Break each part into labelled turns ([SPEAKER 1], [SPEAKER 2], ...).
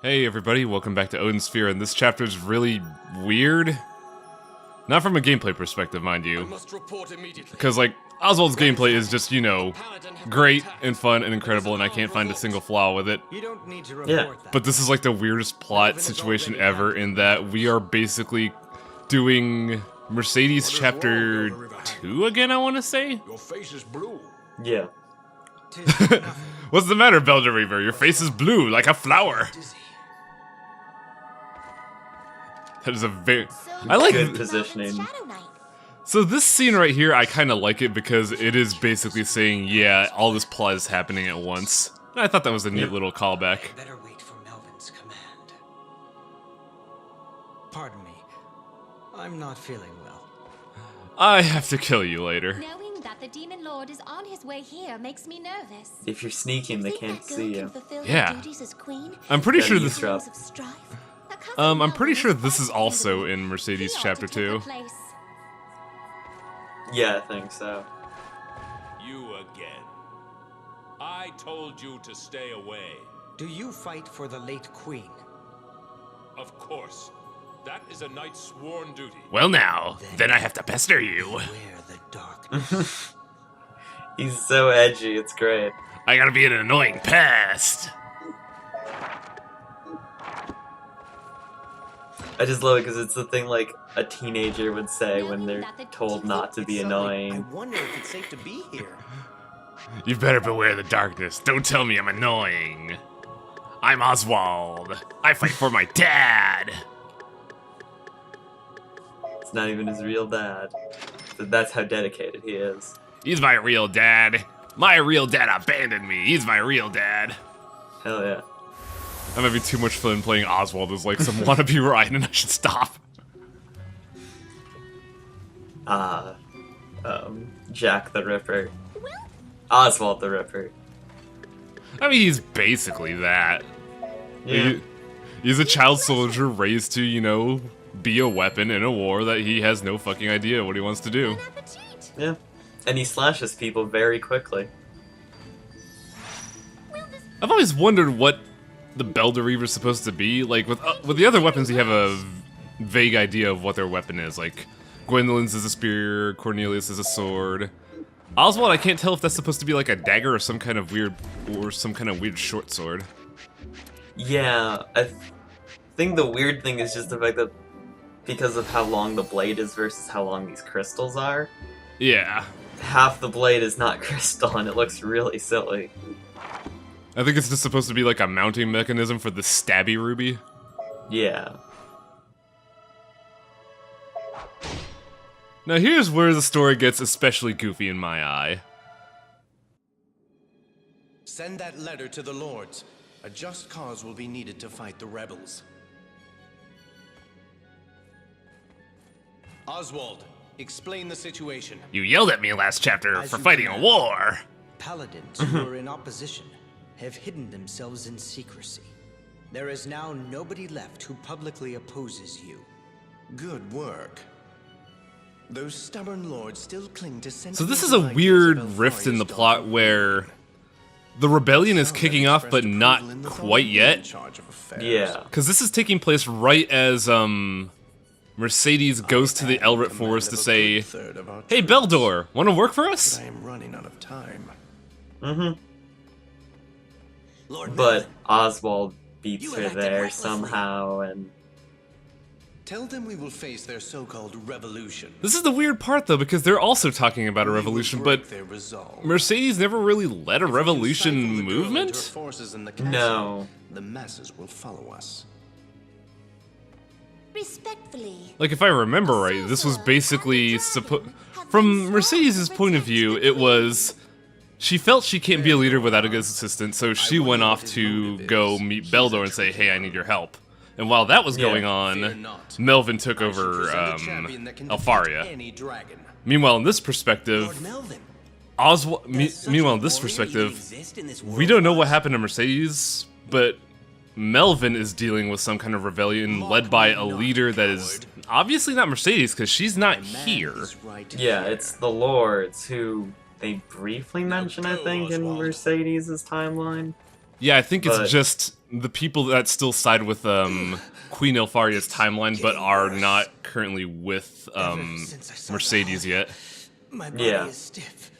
[SPEAKER 1] Hey everybody, welcome back to Odin Sphere, and this chapter is really weird. Not from a gameplay perspective, mind you. Because, like, Oswald's gameplay is just, you know, great and fun and incredible, and I can't find a single flaw with it.
[SPEAKER 2] Yeah.
[SPEAKER 1] But this is like the weirdest plot situation ever, in that we are basically doing Mercedes chapter 2 again, I want to say?
[SPEAKER 3] Your face is blue.
[SPEAKER 2] Yeah.
[SPEAKER 1] What's the matter, Belder Reaver? Your face is blue, like a flower. That is a very... I like
[SPEAKER 2] good positioning.
[SPEAKER 1] So this scene right here, I kind of like it because it is basically saying, yeah, all this plot is happening at once. And I thought that was a neat little callback.
[SPEAKER 4] Better wait for Melvin's command. Pardon me. I'm not feeling well.
[SPEAKER 1] I have to kill you later.
[SPEAKER 5] Knowing that the Demon Lord is on his way here makes me nervous.
[SPEAKER 2] If you're sneaking, they can't see you.
[SPEAKER 1] Yeah. I'm pretty sure this... I'm pretty sure this is also in Mercedes chapter 2.
[SPEAKER 2] Yeah, I think so.
[SPEAKER 3] You again. I told you to stay away.
[SPEAKER 4] Do you fight for the late queen?
[SPEAKER 3] Of course. That is a knight's sworn duty.
[SPEAKER 1] Well now, then I have to pester you.
[SPEAKER 4] Beware the darkness.
[SPEAKER 2] He's so edgy, it's great.
[SPEAKER 1] I gotta be an annoying pest.
[SPEAKER 2] I just love it because it's the thing like a teenager would say when they're told not to be annoying.
[SPEAKER 4] I wonder if it's safe to be here.
[SPEAKER 1] You better beware the darkness. Don't tell me I'm annoying. I'm Oswald. I fight for my dad.
[SPEAKER 2] It's not even his real dad. But that's how dedicated he is.
[SPEAKER 1] He's my real dad. My real dad abandoned me. He's my real dad.
[SPEAKER 2] Hell yeah.
[SPEAKER 1] I'm having too much fun playing Oswald as like some wannabe Ryan, and I should stop.
[SPEAKER 2] Jack the Ripper. Oswald the Ripper.
[SPEAKER 1] I mean, he's basically that.
[SPEAKER 2] Yeah.
[SPEAKER 1] He's a child soldier raised to, you know, be a weapon in a war that he has no fucking idea what he wants to do.
[SPEAKER 2] Yeah. And he slashes people very quickly.
[SPEAKER 1] I've always wondered what the Belder Reaver's supposed to be. Like, with the other weapons, you have a vague idea of what their weapon is. Like, Gwendolyn's is a spear, Cornelius is a sword. Oswald, I can't tell if that's supposed to be like a dagger or some kind of weird short sword.
[SPEAKER 2] Yeah, I think the weird thing is just the fact that because of how long the blade is versus how long these crystals are,
[SPEAKER 1] Yeah.
[SPEAKER 2] half the blade is not crystal and it looks really silly.
[SPEAKER 1] I think it's just supposed to be like a mounting mechanism for the stabby ruby.
[SPEAKER 2] Yeah.
[SPEAKER 1] Now here's where the story gets especially goofy in my eye.
[SPEAKER 6] Send that letter to the lords. A just cause will be needed to fight the rebels. Oswald, explain the situation.
[SPEAKER 1] You yelled at me last chapter
[SPEAKER 4] As
[SPEAKER 1] for
[SPEAKER 4] you
[SPEAKER 1] fighting a
[SPEAKER 4] command.
[SPEAKER 1] war.
[SPEAKER 4] Paladins who are in opposition have hidden themselves in secrecy. There is now nobody left who publicly opposes you.
[SPEAKER 6] Good work. Those stubborn lords still cling to
[SPEAKER 1] So this is a weird rift in the plot where the rebellion is kicking off, but not quite yet.
[SPEAKER 2] Yeah.
[SPEAKER 1] Because this is taking place right as, Mercedes goes to the Elrit Forest to say, "Hey, Beldor, want to work for us?"
[SPEAKER 6] I am running out of time.
[SPEAKER 4] Lord
[SPEAKER 2] But
[SPEAKER 4] Melvin,
[SPEAKER 2] Oswald beats
[SPEAKER 4] You
[SPEAKER 2] her
[SPEAKER 4] elected
[SPEAKER 2] there
[SPEAKER 4] recklessly.
[SPEAKER 2] somehow, and
[SPEAKER 6] Tell them we will face their so-called revolution.
[SPEAKER 1] This is the weird part, though, because they're also talking about a revolution, but
[SPEAKER 6] their resolve.
[SPEAKER 1] Mercedes never really led a
[SPEAKER 6] If we can
[SPEAKER 1] revolution
[SPEAKER 6] stifle the girl and her
[SPEAKER 1] movement?
[SPEAKER 6] forces in the castle,
[SPEAKER 2] no.
[SPEAKER 6] the masses will follow us.
[SPEAKER 5] Respectfully.
[SPEAKER 1] Like, if I remember right, this was basically from Mercedes' point of view, it was she felt she can't be a leader without a good assistant, so she went off to go meet Beldor and say, "Hey, I need your help." And while that was going
[SPEAKER 6] Fear
[SPEAKER 1] on,
[SPEAKER 6] not.
[SPEAKER 1] Melvin took
[SPEAKER 6] I shall
[SPEAKER 1] over
[SPEAKER 6] present a champion that can defeat
[SPEAKER 1] Alfaria.
[SPEAKER 6] any dragon.
[SPEAKER 1] Meanwhile, in this perspective,
[SPEAKER 4] Lord Melvin.
[SPEAKER 1] Oswald.
[SPEAKER 4] Does such
[SPEAKER 1] Meanwhile,
[SPEAKER 4] a
[SPEAKER 1] in this
[SPEAKER 4] warrior
[SPEAKER 1] perspective,
[SPEAKER 4] even exist in this
[SPEAKER 1] we don't know
[SPEAKER 4] world?
[SPEAKER 1] what happened to Mercedes, but Melvin is dealing with some kind of rebellion led by a leader that is obviously not Mercedes, because she's not here.
[SPEAKER 2] Yeah, it's the lords who they briefly mention, I think, in Mercedes' timeline.
[SPEAKER 1] Yeah, I think
[SPEAKER 2] But-
[SPEAKER 1] it's just the people that still side with Queen Elfaria's timeline, but are not currently with
[SPEAKER 4] Since I saw the
[SPEAKER 1] Mercedes
[SPEAKER 4] hole,
[SPEAKER 1] yet.
[SPEAKER 4] My body
[SPEAKER 2] Yeah.
[SPEAKER 4] is stiff.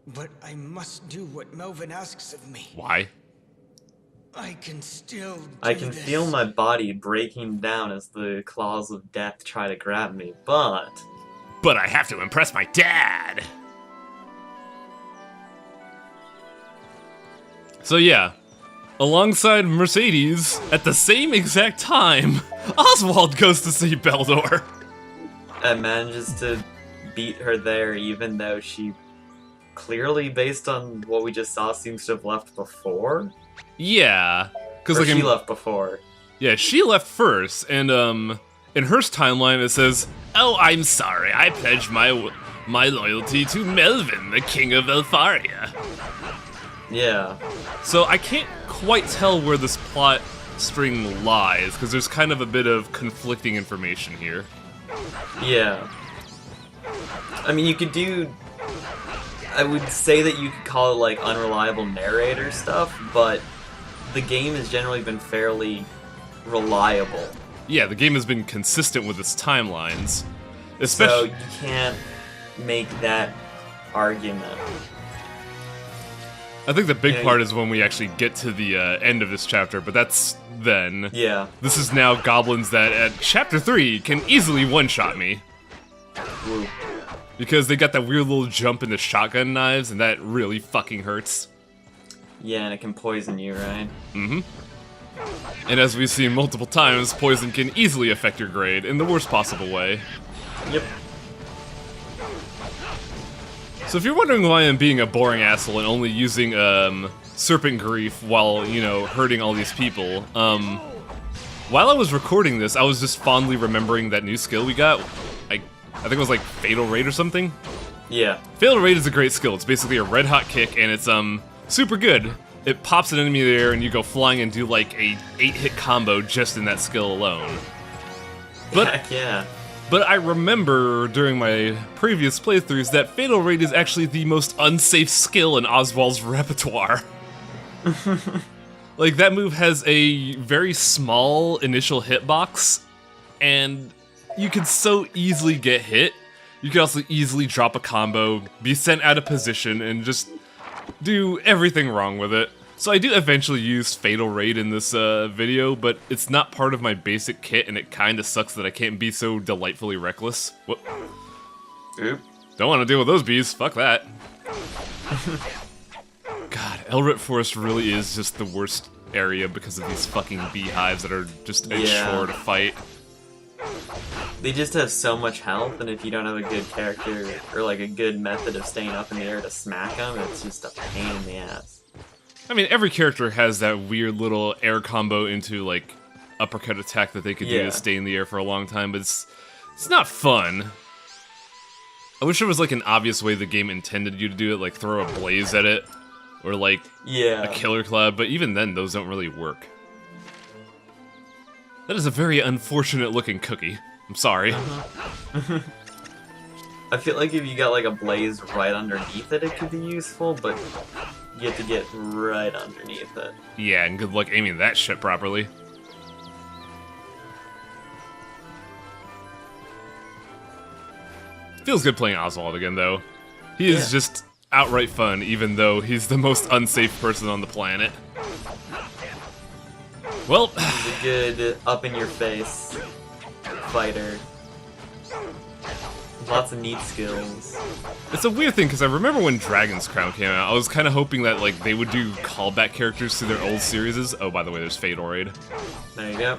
[SPEAKER 4] But I must do what Melvin asks of me.
[SPEAKER 1] Why?
[SPEAKER 4] I can still do
[SPEAKER 2] I can
[SPEAKER 4] this.
[SPEAKER 2] feel my body breaking down as the claws of death try to grab me, but
[SPEAKER 1] But I have to impress my dad! So yeah, alongside Mercedes, at the same exact time, Oswald goes to see Beldor.
[SPEAKER 2] and manages to beat her there, even though she clearly, based on what we just saw, seems to have left before.
[SPEAKER 1] Yeah, because
[SPEAKER 2] Or
[SPEAKER 1] like
[SPEAKER 2] she left before.
[SPEAKER 1] yeah, she left first, and in her timeline it says, "Oh, I'm sorry, I pledged my loyalty to Melvin, the King of Elfaria."
[SPEAKER 2] Yeah.
[SPEAKER 1] So I can't quite tell where this plot string lies, because there's kind of a bit of conflicting information here.
[SPEAKER 2] Yeah. I mean, you could do... I would say that you could call it, like, unreliable narrator stuff, but the game has generally been fairly reliable.
[SPEAKER 1] Yeah, the game has been consistent with its timelines.
[SPEAKER 2] So
[SPEAKER 1] Especially,
[SPEAKER 2] you can't make that argument.
[SPEAKER 1] I think the big
[SPEAKER 2] Yeah,
[SPEAKER 1] part is when we actually get to the end of this chapter, but that's then.
[SPEAKER 2] Yeah.
[SPEAKER 1] This is now goblins that at chapter 3 can easily one-shot me.
[SPEAKER 2] Woo.
[SPEAKER 1] Because they got that weird little jump into shotgun knives, and that really fucking hurts.
[SPEAKER 2] Yeah, and it can poison you, right?
[SPEAKER 1] And as we've seen multiple times, poison can easily affect your grade in the worst possible way.
[SPEAKER 2] Yep.
[SPEAKER 1] So if you're wondering why I'm being a boring asshole and only using Serpent Grief while, you know, hurting all these people, while I was recording this, I was just fondly remembering that new skill we got. I think it was like Fatal Raid or something.
[SPEAKER 2] Yeah.
[SPEAKER 1] Fatal Raid is a great skill. It's basically a red hot kick, and it's super good. It pops an enemy in the air, and you go flying and do like a 8-hit combo just in that skill alone. But
[SPEAKER 2] Heck yeah.
[SPEAKER 1] But I remember during my previous playthroughs that Fatal Raid is actually the most unsafe skill in Oswald's repertoire. Like, that move has a very small initial hitbox, and you can so easily get hit. You can also easily drop a combo, be sent out of position, and just do everything wrong with it. So I do eventually use Fatal Raid in this video, but it's not part of my basic kit, and it kinda sucks that I can't be so delightfully reckless. What?
[SPEAKER 2] Oop.
[SPEAKER 1] Don't want to deal with those bees, fuck that. God, Elrit Forest really is just the worst area because of these fucking beehives that are just a chore to fight.
[SPEAKER 2] They just have so much health, and if you don't have a good character, or like a good method of staying up in the air to smack them, it's just a pain in the ass.
[SPEAKER 1] I mean, every character has that weird little air combo into, like, uppercut attack that they could do
[SPEAKER 2] Yeah.
[SPEAKER 1] to stay in the air for a long time, but it's not fun. I wish there was, like, an obvious way the game intended you to do it, like throw a blaze at it, or, like,
[SPEAKER 2] Yeah.
[SPEAKER 1] a killer cloud, but even then, those don't really work. That is a very unfortunate-looking cookie. I'm sorry.
[SPEAKER 2] I feel like if you got like a blaze right underneath it, it could be useful, but you have to get right underneath it.
[SPEAKER 1] Yeah, and good luck aiming that shit properly. Feels good playing Oswald again, though. He is just outright fun, even though he's the most unsafe person on the planet. Well,
[SPEAKER 2] He's a good up-in-your-face fighter. Lots of neat skills.
[SPEAKER 1] it's a weird thing, because I remember when Dragon's Crown came out, I was kind of hoping that like they would do callback characters to their old series. Oh, by the way, there's Fatal Raid.
[SPEAKER 2] There you go.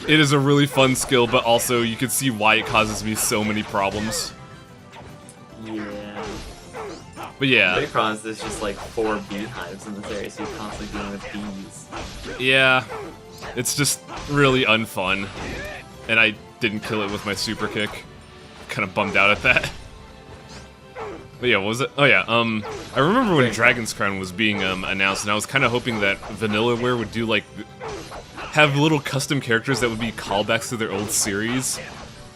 [SPEAKER 1] It is a really fun skill, but also you can see why it causes me so many problems.
[SPEAKER 2] Yeah.
[SPEAKER 1] But
[SPEAKER 2] The
[SPEAKER 1] yeah,
[SPEAKER 2] big problem is there's just like 4 beehives in this area, so you're constantly dealing with bees.
[SPEAKER 1] yeah, it's just really unfun. And I didn't kill it with my super kick. Kind of bummed out at that. But yeah, what was it? Oh yeah, I remember when Dragon's Crown was being announced, and I was kind of hoping that Vanillaware would do like have little custom characters that would be callbacks to their old series.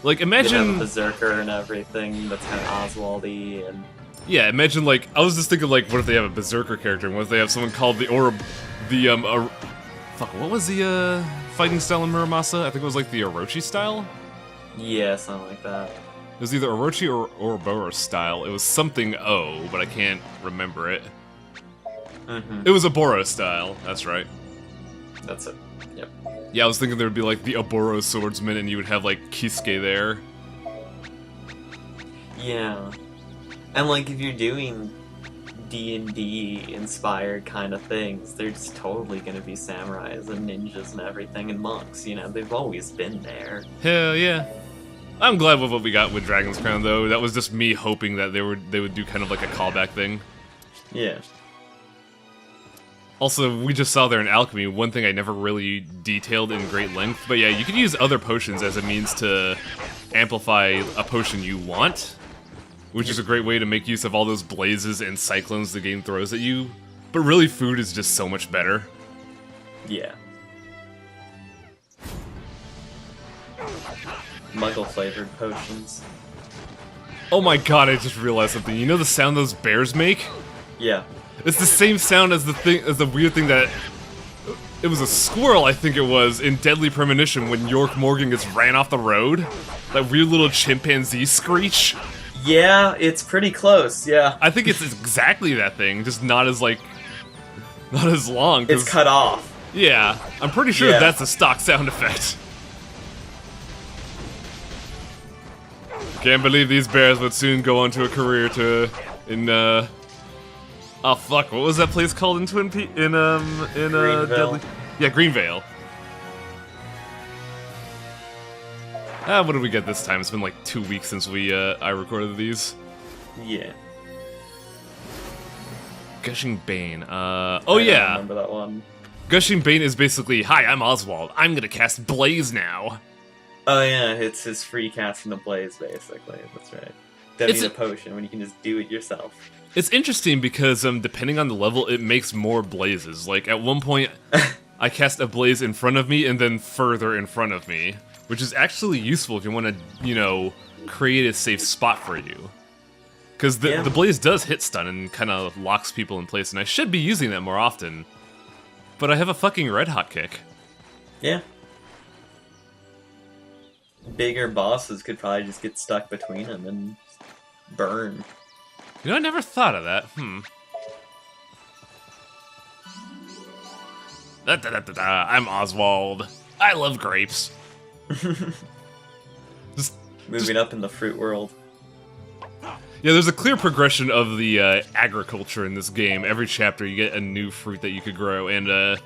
[SPEAKER 1] Like
[SPEAKER 2] You have a
[SPEAKER 1] imagine,
[SPEAKER 2] berserker and everything that's kind of Oswald-y, and
[SPEAKER 1] yeah, imagine like I was just thinking like, what if they have a berserker character, and what if they have someone called the Fuck, what was the fighting style in Muramasa? I think it was like the Orochi style?
[SPEAKER 2] Yeah, something like that.
[SPEAKER 1] It was either Orochi or Ouroboros style. It was something O, but I can't remember it. It was Oboro style, that's right.
[SPEAKER 2] That's it. Yep.
[SPEAKER 1] Yeah, I was thinking there would be like the Oboro swordsman and you would have like Kisuke there.
[SPEAKER 2] Yeah. And like if you're doing D&D inspired kind of things, there's totally gonna be samurais and ninjas and everything and monks, you know, they've always been there.
[SPEAKER 1] Hell yeah. I'm glad with what we got with Dragon's Crown though. That was just me hoping that they would do kind of like a callback thing.
[SPEAKER 2] Yeah.
[SPEAKER 1] Also, we just saw there in Alchemy, one thing I never really detailed in great length, but yeah, you can use other potions as a means to amplify a potion you want, which is a great way to make use of all those blazes and cyclones the game throws at you, but really food is just so much better.
[SPEAKER 2] Yeah. Muggle-flavored potions.
[SPEAKER 1] Oh my god, I just realized something. You know the sound those bears make?
[SPEAKER 2] Yeah.
[SPEAKER 1] It's the same sound as the weird thing that... It was a squirrel, I think it was, in Deadly Premonition when York Morgan gets ran off the road. That weird little chimpanzee screech.
[SPEAKER 2] Yeah, it's pretty close, yeah.
[SPEAKER 1] I think it's exactly that thing, just not as, like... Not as long.
[SPEAKER 2] It's cut off.
[SPEAKER 1] Yeah, I'm pretty sure
[SPEAKER 2] Yeah.
[SPEAKER 1] that's a stock sound effect. Can't believe these bears would soon go on to a career oh fuck, what was that place called in
[SPEAKER 2] Greenville.
[SPEAKER 1] Yeah, Greenvale. What did we get this time? It's been like 2 weeks since I recorded these.
[SPEAKER 2] Yeah.
[SPEAKER 1] Gushing Bane.
[SPEAKER 2] I
[SPEAKER 1] yeah.
[SPEAKER 2] remember that one.
[SPEAKER 1] Gushing Bane is basically, hi, I'm Oswald. I'm gonna cast Blaze now.
[SPEAKER 2] Oh yeah, it's his free casting the blaze, basically. That's right. Don't
[SPEAKER 1] It's
[SPEAKER 2] need a potion when you can just do it yourself.
[SPEAKER 1] It's interesting because, depending on the level, it makes more blazes. Like, at one point, I cast a blaze in front of me and then further in front of me, which is actually useful if you want to, you know, create a safe spot for you. Because the blaze does hit stun and kind of locks people in place, and I should be using that more often. But I have a fucking red hot kick.
[SPEAKER 2] Yeah. Bigger bosses could probably just get stuck between them and burn.
[SPEAKER 1] You know, I never thought of that. I'm Oswald. I love grapes.
[SPEAKER 2] Moving up in the fruit world.
[SPEAKER 1] Yeah, there's a clear progression of the agriculture in this game. Every chapter you get a new fruit that you could grow, and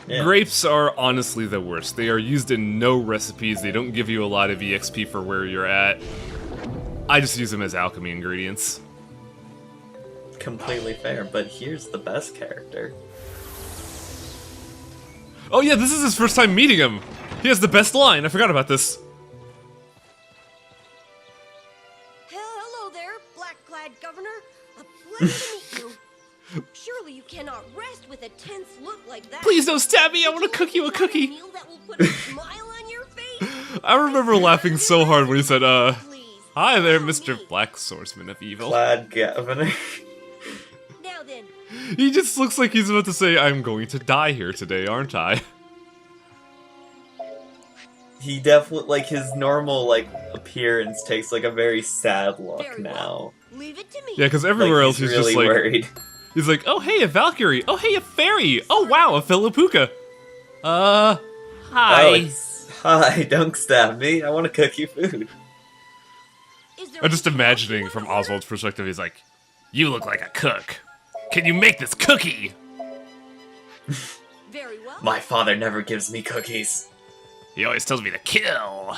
[SPEAKER 1] grapes are honestly the worst. They are used in no recipes, they don't give you a lot of EXP for where you're at. I just use them as alchemy ingredients.
[SPEAKER 2] Completely fair, but here's the best character.
[SPEAKER 1] Oh yeah, this is his first time meeting him! He has the best line, I forgot about this.
[SPEAKER 7] Hello there, black-clad governor. A pleasure to meet you. Surely you cannot rest with a tense look like that.
[SPEAKER 1] Please don't stab me, I want to cook you a cookie!
[SPEAKER 7] Meal that will put a smile on your face.
[SPEAKER 1] I remember laughing so hard when he said,
[SPEAKER 7] Please,
[SPEAKER 1] hi there,
[SPEAKER 7] tell
[SPEAKER 1] Mr.
[SPEAKER 7] me.
[SPEAKER 1] Black Swordsman of Evil.
[SPEAKER 2] Glad governor.
[SPEAKER 7] Now then,
[SPEAKER 1] He just looks like he's about to say, I'm going to die here today, aren't I?
[SPEAKER 2] He definitely, like, his normal, like, appearance takes, like, a very sad look
[SPEAKER 7] very
[SPEAKER 2] now.
[SPEAKER 7] well. Leave it to me.
[SPEAKER 1] Yeah, because everywhere
[SPEAKER 2] Like,
[SPEAKER 1] else he's
[SPEAKER 2] really
[SPEAKER 1] just like...
[SPEAKER 2] worried.
[SPEAKER 1] He's like, oh hey, a Valkyrie! Oh hey, a fairy! Oh wow, a Philippuka! Hi!
[SPEAKER 2] Oh, hi, don't stab me. I want to cook you food.
[SPEAKER 7] Is there
[SPEAKER 1] I'm just
[SPEAKER 7] anything else you
[SPEAKER 1] imagining
[SPEAKER 7] want
[SPEAKER 1] from
[SPEAKER 7] to order?
[SPEAKER 1] Oswald's perspective, he's like, you look like a cook. Can you make this cookie?
[SPEAKER 7] Very well.
[SPEAKER 2] My father never gives me cookies.
[SPEAKER 1] He always tells me to kill.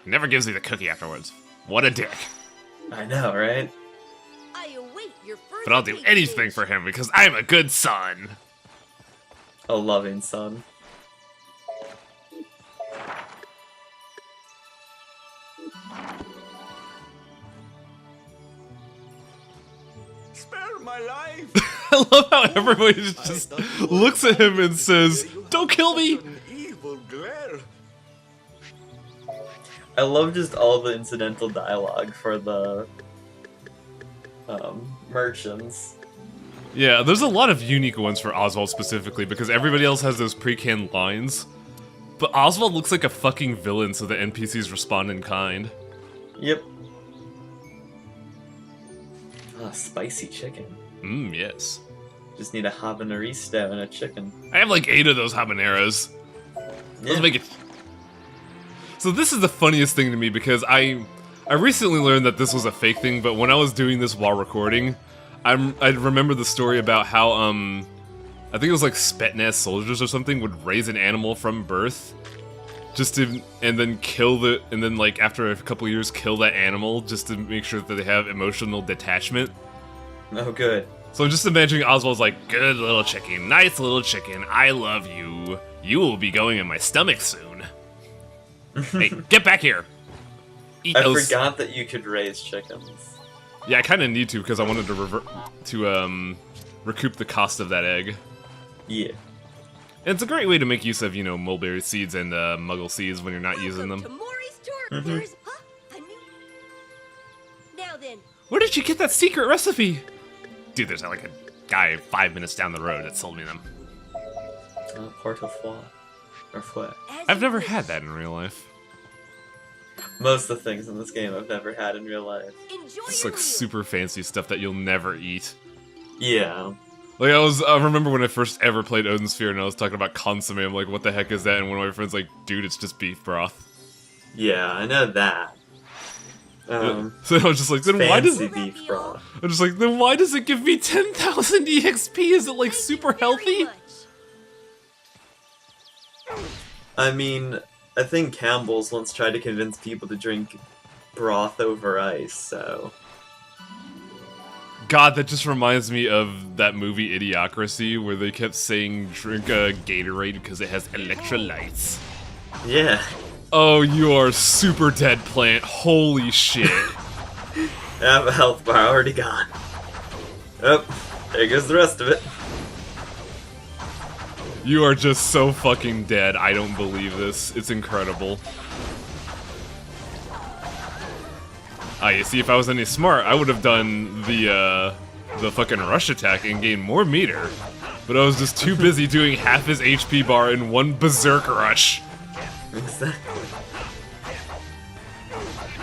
[SPEAKER 1] Never gives me the cookie afterwards. What a dick.
[SPEAKER 2] I know, right?
[SPEAKER 7] I await your further
[SPEAKER 1] But I'll do anything for him because I'm a good son.
[SPEAKER 2] A loving son.
[SPEAKER 6] Spare my life!
[SPEAKER 1] I love how everybody just looks at him and says, don't kill me!
[SPEAKER 6] An evil glare.
[SPEAKER 2] I love just all the incidental dialogue for the merchants.
[SPEAKER 1] Yeah, there's a lot of unique ones for Oswald specifically, because everybody else has those pre-canned lines. But Oswald looks like a fucking villain, so the NPCs respond in kind.
[SPEAKER 2] Yep. Ah, spicy chicken.
[SPEAKER 1] Mmm, yes.
[SPEAKER 2] Just need a habanerista and a chicken.
[SPEAKER 1] I have like 8 of those habaneros. Let's
[SPEAKER 2] Yeah.
[SPEAKER 1] make it. So this is the funniest thing to me, because I recently learned that this was a fake thing, but when I was doing this while recording, I remember the story about how, I think it was like Spetsnaz soldiers or something would raise an animal from birth, just to, and then like after a couple years kill that animal just to make sure that they have emotional detachment.
[SPEAKER 2] Oh, good.
[SPEAKER 1] So I'm just imagining Oswald's like, good little chicken, nice little chicken, I love you. You will be going in my stomach soon. Hey, get back here. Eat
[SPEAKER 2] I
[SPEAKER 1] those.
[SPEAKER 2] forgot that you could raise chickens.
[SPEAKER 1] Yeah, I kind of need to because I wanted to recoup the cost of that egg.
[SPEAKER 2] Yeah.
[SPEAKER 1] And it's a great way to make use of, you know, mulberry seeds and muggle seeds when you're not using them.
[SPEAKER 7] To Maury's tour. There's a new. Now then,
[SPEAKER 1] Where did you get that secret recipe? Dude, there's like a guy 5 minutes down the road that sold me them.
[SPEAKER 2] Portefeuille. Or fouet.
[SPEAKER 7] as
[SPEAKER 1] I've
[SPEAKER 7] you
[SPEAKER 1] never
[SPEAKER 7] wish.
[SPEAKER 1] had that in real life.
[SPEAKER 2] Most of the things in this game I've never had in real life.
[SPEAKER 7] Enjoy
[SPEAKER 1] It's
[SPEAKER 7] your
[SPEAKER 1] like
[SPEAKER 7] meal.
[SPEAKER 1] super fancy stuff that you'll never eat.
[SPEAKER 2] Yeah.
[SPEAKER 1] Like I remember when I first ever played Odin Sphere and I was talking about consomme. I'm like, what the heck is that? And one of my friends like, dude, it's just beef broth.
[SPEAKER 2] Yeah, I know that.
[SPEAKER 1] So I was just like, then why does
[SPEAKER 2] Fancy beef broth.
[SPEAKER 1] I'm just like, then why does it give me 10,000 EXP? Is it like
[SPEAKER 7] Thank
[SPEAKER 1] super
[SPEAKER 7] you very
[SPEAKER 1] healthy?
[SPEAKER 7] much.
[SPEAKER 2] I mean, I think Campbell's once tried to convince people to drink broth over ice, so...
[SPEAKER 1] God, that just reminds me of that movie Idiocracy where they kept saying drink a Gatorade because it has electrolytes.
[SPEAKER 2] Yeah.
[SPEAKER 1] Oh, you are super dead plant. Holy shit.
[SPEAKER 2] I have a health bar already gone. Oh, there goes the rest of it.
[SPEAKER 1] You are just so fucking dead. I don't believe this. It's incredible. Ah, you see, if I was any smart, I would have done the fucking rush attack and gained more meter. But I was just too busy doing half his HP bar in one berserk rush.
[SPEAKER 2] Exactly.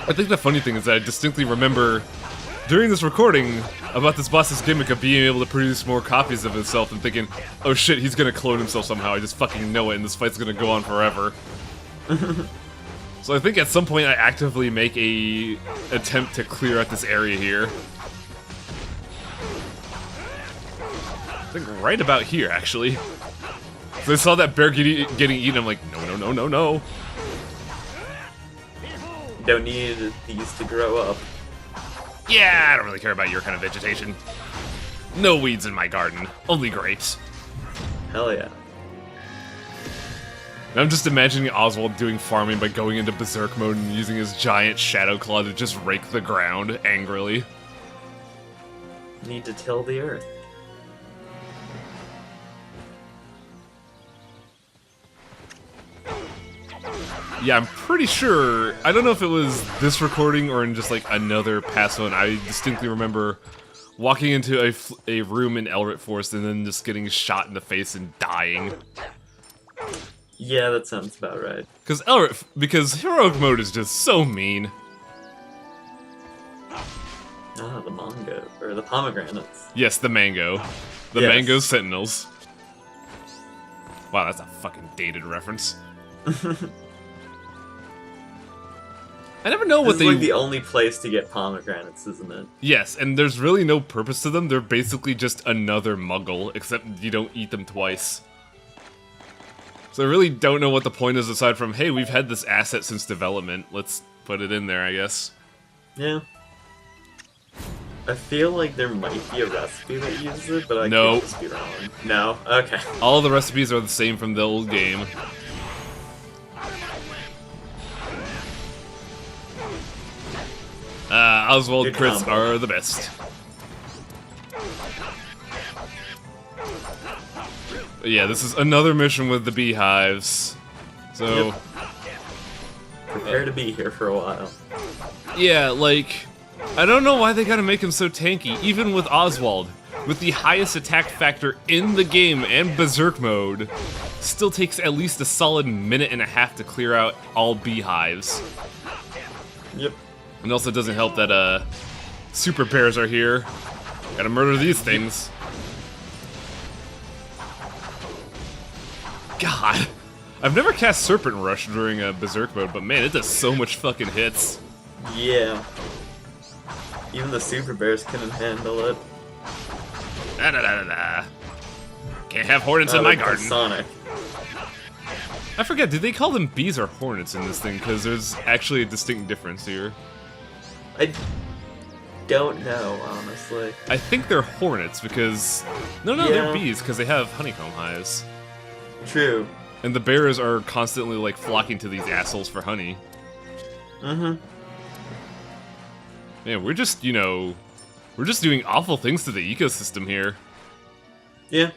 [SPEAKER 1] I think the funny thing is that I distinctly remember during this recording about this boss's gimmick of being able to produce more copies of himself and thinking, oh shit, he's gonna clone himself somehow, I just fucking know it and this fight's gonna go on forever. So I think at some point I actively make a attempt to clear out this area here. I think right about here, actually. So I saw that bear getting eaten, I'm like, no, no, no, no, no.
[SPEAKER 2] Don't need these to grow up.
[SPEAKER 1] Yeah, I don't really care about your kind of vegetation. No weeds in my garden, only grapes.
[SPEAKER 2] Hell yeah.
[SPEAKER 1] And I'm just imagining Oswald doing farming by going into berserk mode and using his giant shadow claw to just rake the ground angrily.
[SPEAKER 2] Need to till the earth.
[SPEAKER 1] Yeah, I'm pretty sure, I don't know if it was this recording or in just like another past one, I distinctly remember walking into a room in Elrit Forest and then just getting shot in the face and dying.
[SPEAKER 2] Yeah, that sounds about right.
[SPEAKER 1] Because heroic mode is just so mean.
[SPEAKER 2] Ah, the mango. Or the pomegranates.
[SPEAKER 1] Yes, the mango. The
[SPEAKER 2] Yes.
[SPEAKER 1] mango sentinels. Wow, that's a fucking dated reference. I never know what
[SPEAKER 2] This is
[SPEAKER 1] they...
[SPEAKER 2] like the only place to get pomegranates, isn't it?
[SPEAKER 1] Yes, and there's really no purpose to them. They're basically just another muggle, except you don't eat them twice. So I really don't know what the point is aside from, hey, we've had this asset since development. Let's put it in there, I guess.
[SPEAKER 2] Yeah. I feel like there might be a recipe that uses it, but I
[SPEAKER 1] No.
[SPEAKER 2] could just be wrong. No? Okay.
[SPEAKER 1] All the recipes are the same from the old game. Oswald
[SPEAKER 2] Good
[SPEAKER 1] crits
[SPEAKER 2] combo.
[SPEAKER 1] are the best. But yeah, this is another mission with the beehives. So,
[SPEAKER 2] Yep. Prepare to be here for a while.
[SPEAKER 1] yeah, like, I don't know why they gotta make him so tanky, even with Oswald. with the highest attack factor in the game and Berserk mode, still takes at least a solid minute and a half to clear out all beehives.
[SPEAKER 2] Yep.
[SPEAKER 1] And also doesn't help that super bears are here. Gotta murder these things. God. I've never cast Serpent Rush during a Berserk mode, but man, it does so much fucking hits.
[SPEAKER 2] Yeah. Even the super bears couldn't handle it.
[SPEAKER 1] Da da da da da. Can't have hornets in my garden.
[SPEAKER 2] Sonic.
[SPEAKER 1] I forget, did they call them bees or hornets in this thing? Because there's actually a distinct difference here.
[SPEAKER 2] I don't know, honestly.
[SPEAKER 1] I think they're hornets because... No,
[SPEAKER 2] Yeah.
[SPEAKER 1] they're bees because they have honeycomb hives.
[SPEAKER 2] True.
[SPEAKER 1] And the bears are constantly, like, flocking to these assholes for honey.
[SPEAKER 2] Mm-hmm.
[SPEAKER 1] Man, we're just, you know... We're just doing awful things to the ecosystem here.
[SPEAKER 2] Yeah.